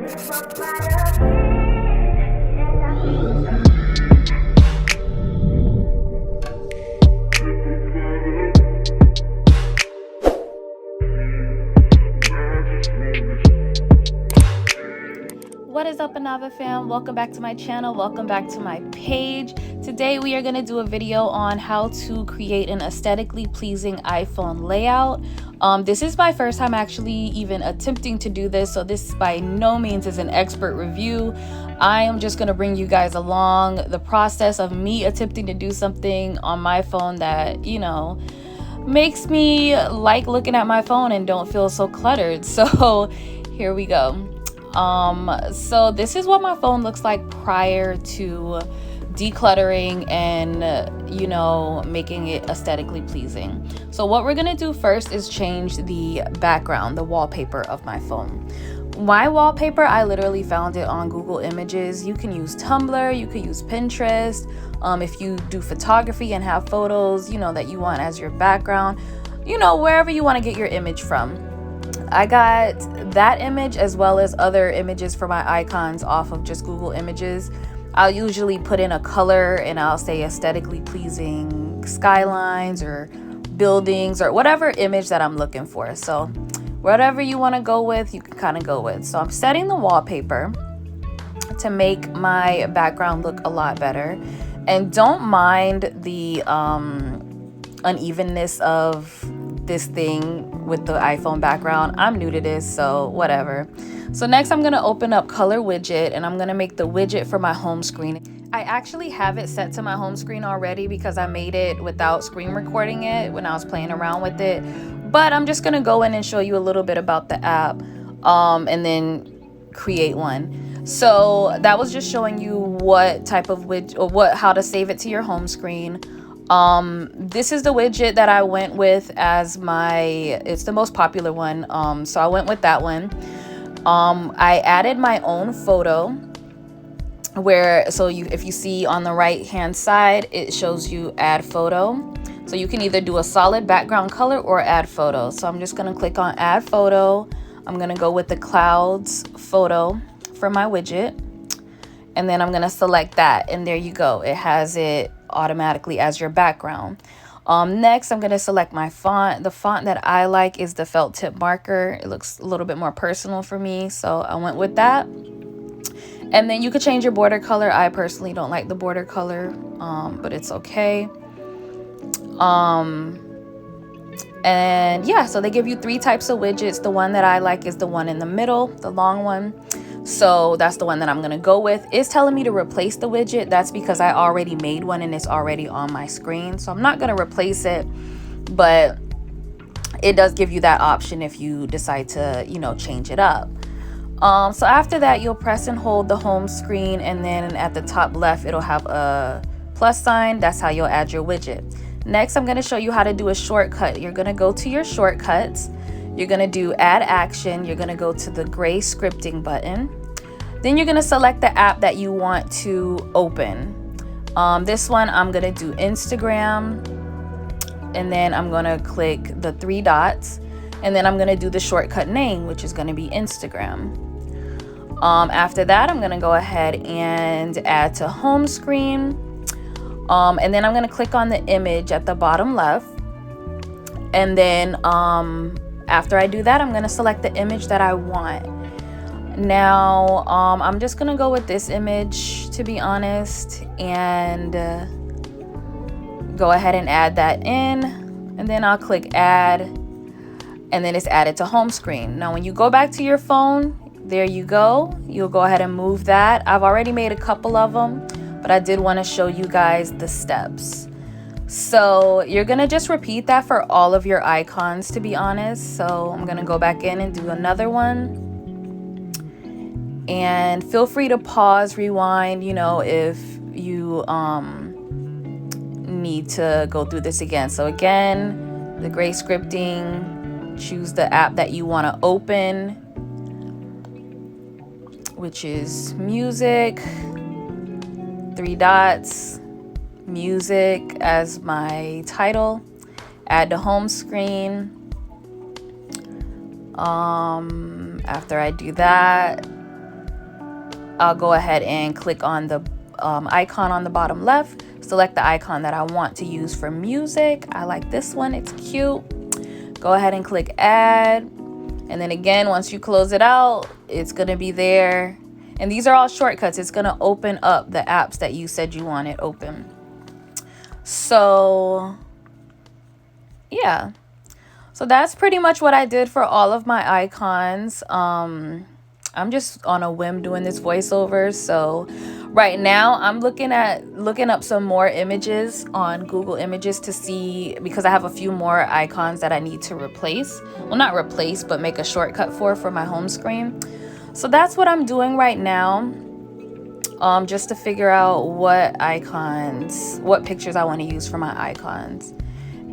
What is up, Anava fam? Welcome back to my channel. Welcome back to my page. Today we are going to do a video on how to create an aesthetically pleasing iPhone layout. This is my first time actually even attempting to do this, so this by no means is an expert review. I am just going to bring you guys along the process of me attempting to do something on my phone that, you know, makes me like looking at my phone and don't feel so cluttered. So here we go. So this is what my phone looks like prior to decluttering and, you know, making it aesthetically pleasing. So what we're going to do first is change the background, the wallpaper of my phone. My wallpaper, I literally found it on Google Images. You can use Tumblr, you can use Pinterest. If you do photography and have photos, you know, that you want as your background, you know, wherever you want to get your image from. I got that image as well as other images for my icons off of just Google Images. I'll usually put in a color and I'll say aesthetically pleasing skylines or buildings or whatever image that I'm looking for. So whatever you want to go with, you can kind of go with. So I'm setting the wallpaper to make my background look a lot better. And don't mind the unevenness of this thing with the iPhone background. I'm new to this, so whatever. So next I'm gonna open up Colorwidget and I'm gonna make the widget for my home screen. I actually have it set to my home screen already because I made it without screen recording it when I was playing around with it. But I'm just gonna go in and show you a little bit about the app and then create one. So that was just showing you what type of widget or how to save it to your home screen. This is the widget that I went with as it's the most popular one. So I went with that one. I added my own photo if you see on the right hand side, it shows you add photo. So you can either do a solid background color or add photo. So I'm just going to click on add photo. I'm going to go with the clouds photo for my widget. And then I'm going to select that. And there you go. It has it automatically as your background. Next, I'm going to select my font. The font that I like is the felt tip marker. It looks a little bit more personal for me, so I went with that. And then you could change your border color. I personally don't like the border color, but it's okay. And yeah, so they give you 3 types of widgets. The one that I like is the one in the middle, the long one. So that's the one that I'm going to go with. It's telling me to replace the widget. That's because I already made one and it's already on my screen. So I'm not going to replace it, but it does give you that option if you decide to, you know, change it up. So after that, you'll press and hold the home screen, and then at the top left, it'll have a plus sign. That's how you'll add your widget. Next, I'm going to show you how to do a shortcut. You're going to go to your shortcuts. You're going to do add action. You're going to go to the gray scripting button. Then you're going to select the app that you want to open. This one, I'm going to do Instagram. And then I'm going to click the 3 dots. And then I'm going to do the shortcut name, which is going to be Instagram. After that, I'm going to go ahead and add to home screen. And then I'm going to click on the image at the bottom left. And then after I do that, I'm going to select the image that I want. Now, I'm just going to go with this image, to be honest, and go ahead and add that in. And then I'll click add, and then it's added to home screen. Now, when you go back to your phone, there you go. You'll go ahead and move that. I've already made a couple of them, but I did want to show you guys the steps. So you're going to just repeat that for all of your icons, to be honest. So I'm going to go back in and do another one. And feel free to pause, rewind, you know, if you need to go through this again. So again, the gray scripting, choose the app that you want to open, which is music, 3 dots, music as my title, add to home screen. After I do that, I'll go ahead and click on the icon on the bottom left, select the icon that I want to use for music. I like this one, it's cute. Go ahead and click add, and then again, once you close it out, it's gonna be there. And these are all shortcuts. It's gonna open up the apps that you said you wanted open. So yeah, so that's pretty much what I did for all of my icons. I'm just on a whim doing this voiceover. So right now I'm looking up some more images on Google Images to see, because I have a few more icons that I need to replace. Well, not replace, but make a shortcut for my home screen. So that's what I'm doing right now, just to figure out what pictures I want to use for my icons.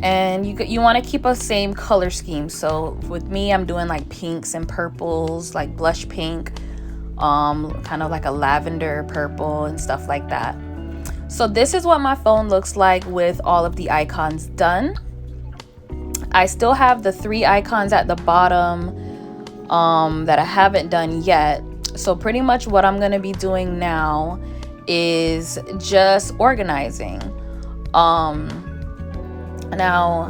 And you want to keep a same color scheme. So with me, I'm doing like pinks and purples, like blush pink, kind of like a lavender purple and stuff like that. So this is what my phone looks like with all of the icons done. I still have the 3 icons at the bottom that I haven't done yet. So pretty much what I'm going to be doing now is just organizing. Now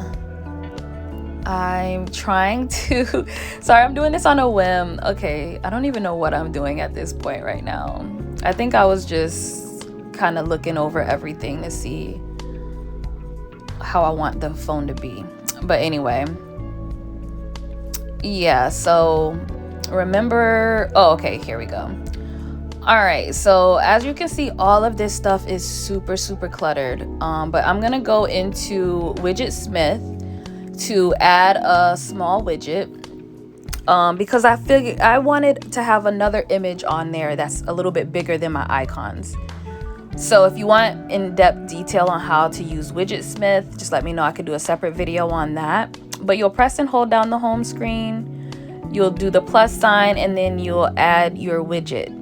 I'm trying to, sorry, I'm doing this on a whim. Okay, I don't even know what I'm doing at this point right now. I think I was just kind of looking over everything to see how I want the phone to be. But anyway, yeah, so remember, oh, okay, here we go. All right, so as you can see, all of this stuff is super cluttered, but I'm gonna go into Widgetsmith to add a small widget, because I figured I wanted to have another image on there that's a little bit bigger than my icons. So if you want in-depth detail on how to use Widgetsmith, just let me know. I could do a separate video on that. But you'll press and hold down the home screen, you'll do the plus sign, and then you'll add your widget.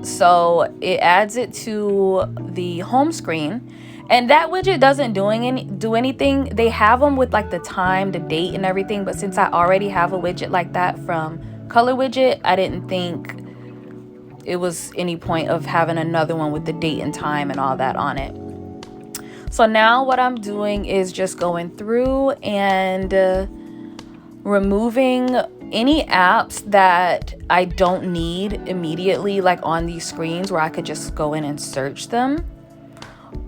So it adds it to the home screen, and that widget doesn't do anything. They have them with like the time, the date, and everything, but since I already have a widget like that from Colorwidget, I didn't think it was any point of having another one with the date and time and all that on it. So now what I'm doing is just going through and removing any apps that I don't need immediately, like on these screens where I could just go in and search them.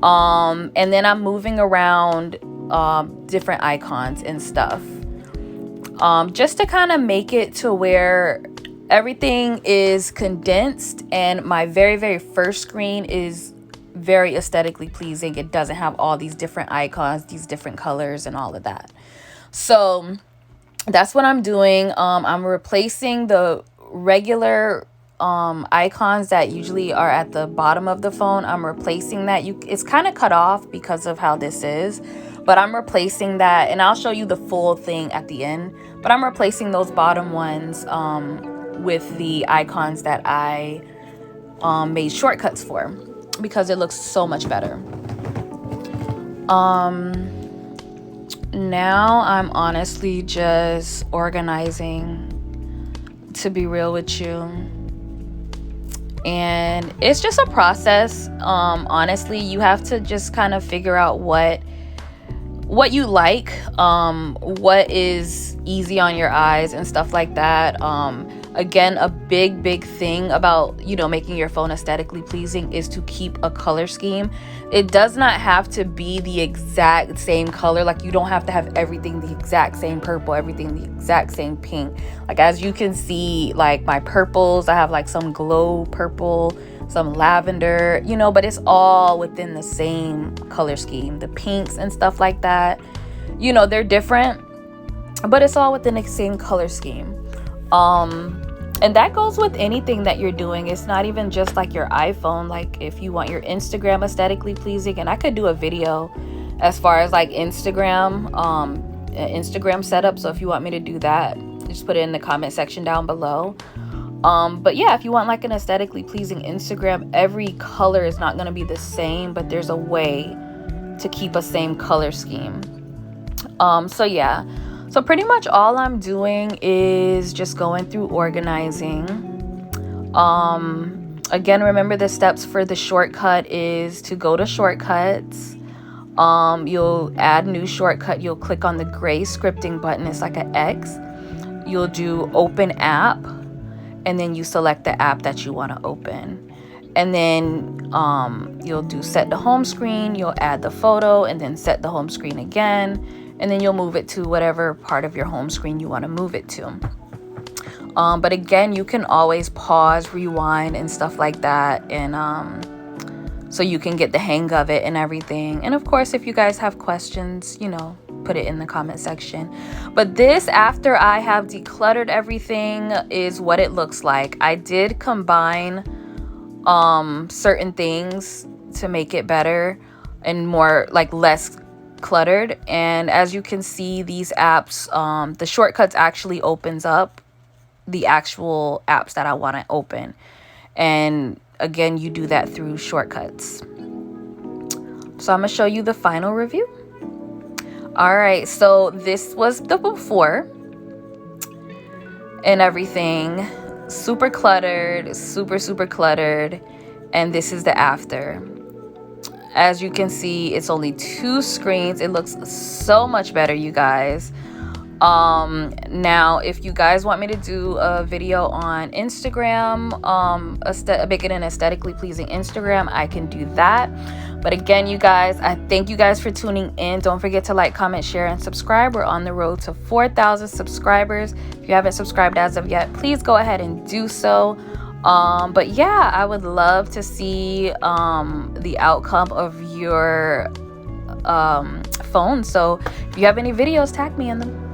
And then I'm moving around different icons and stuff, just to kind of make it to where everything is condensed, and my very first screen is very aesthetically pleasing. It doesn't have all these different icons, these different colors and all of that. So that's what I'm doing. I'm replacing the regular icons that usually are at the bottom of the phone. I'm replacing that. It's kind of cut off because of how this is, but I'm replacing that, and I'll show you the full thing at the end. But I'm replacing those bottom ones with the icons that I made shortcuts for, because it looks so much better. Now I'm honestly just organizing, to be real with you, and it's just a process. Honestly, you have to just kind of figure out what you like, what is easy on your eyes and stuff like that. Again, a big thing about, making your phone aesthetically pleasing is to keep a color scheme. It does not have to be the exact same color. Like, you don't have to have everything the exact same purple, everything the exact same pink. Like, as you can see, like my purples, I have like some glow purple, some lavender, but it's all within the same color scheme. The pinks and stuff like that, they're different, but it's all within the same color scheme. And that goes with anything that you're doing. It's not even just like your iPhone. Like, if you want your Instagram aesthetically pleasing, and I could do a video as far as like Instagram setup. So if you want me to do that, just put it in the comment section down below. But yeah, if you want like an aesthetically pleasing Instagram, every color is not going to be the same, but there's a way to keep a same color scheme. So yeah. So pretty much all I'm doing is just going through organizing. Again, remember the steps for the shortcut is to go to shortcuts. You'll add new shortcut. You'll click on the gray scripting button. It's like an X. You'll do open app, and then you select the app that you want to open. And then you'll do set the home screen. You'll add the photo and then set the home screen again. And then you'll move it to whatever part of your home screen you want to move it to. But again, you can always pause, rewind, and stuff like that. And so you can get the hang of it and everything. And of course, if you guys have questions, you know, put it in the comment section. But this, after I have decluttered everything, is what it looks like. I did combine certain things to make it better and more, like, less cluttered. And as you can see, these apps, the shortcuts actually opens up the actual apps that I want to open. And again, you do that through shortcuts. So I'm gonna show you the final review. All right, so this was the before and everything. Super cluttered, super cluttered. And this is the after. As you can see, it's only 2 screens. It looks so much better, you guys. Now, if you guys want me to do a video on Instagram, making an aesthetically pleasing Instagram, I can do that. But again, you guys, I thank you guys for tuning in. Don't forget to like, comment, share, and subscribe. We're on the road to 4,000 subscribers. If you haven't subscribed as of yet, please go ahead and do so. But yeah, I would love to see the outcome of your phone. So if you have any videos, tag me in them.